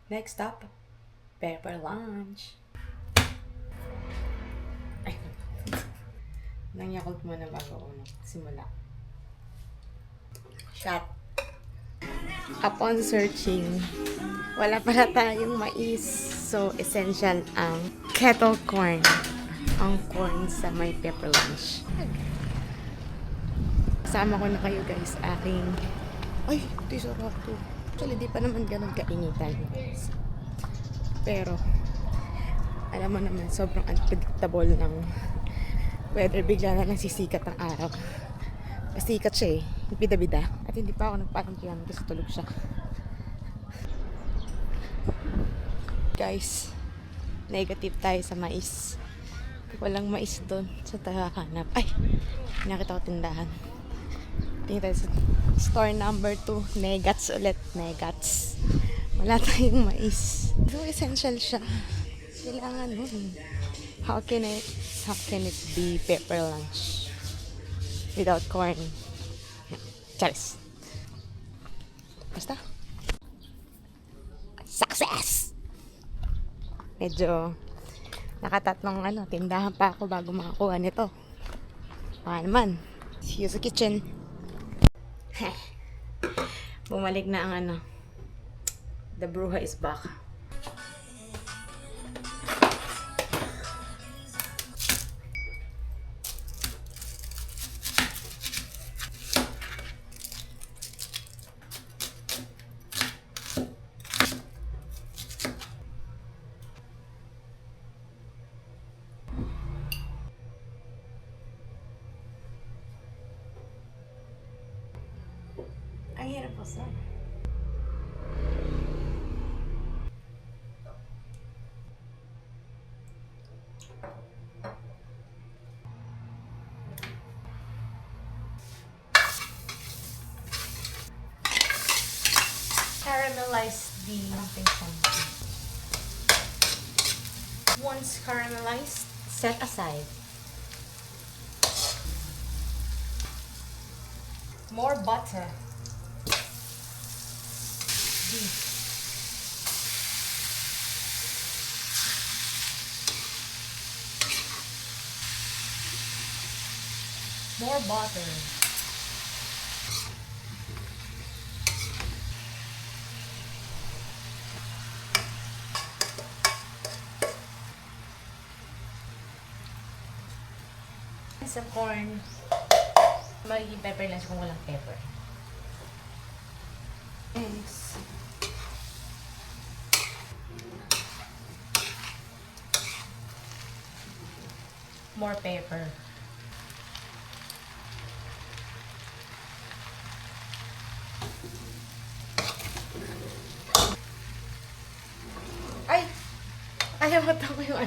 Next up, pepper lunch. Ay, nang-yakult mo na bago simula. Shot. Upon searching, wala pala tayong mais. So, essential ang kettle corn. Ang corn sa may pepper lunch. Kasama ko na kayo guys, aking... Ay, ito sarap to. Actually, di pa naman ganun kainitan. Pero, alam mo naman, sobrang unpredictable ng weather. Bigla na nasisikat ang araw. Pasikat siya eh. Bida-bida. At hindi pa ako nagparangkihan kasi tulog siya. Guys, negative tayo sa mais. Walang mais doon sa tahahanap. Ay, nakita ko tindahan. Tingin tayo sa store number 2. Negats ulit. Negats. Wala tayong mais. So, essential siya. Kailangan nun. How can it be pepper lunch without corn? Charis. Basta. Success! Medyo nakatatlong tindahan pa ako bago makakuha nito. Baka naman. See you sa kitchen. Bumalik na ang The Bruja is back. Ang hirap po sa. Caramelize the something. Once caramelized, set aside. More butter. Beef. More butter. Sa corn, magiging pepper lang siya kung walang pepper. Eggs. More pepper. Ay! Ayaw mo ito ko yung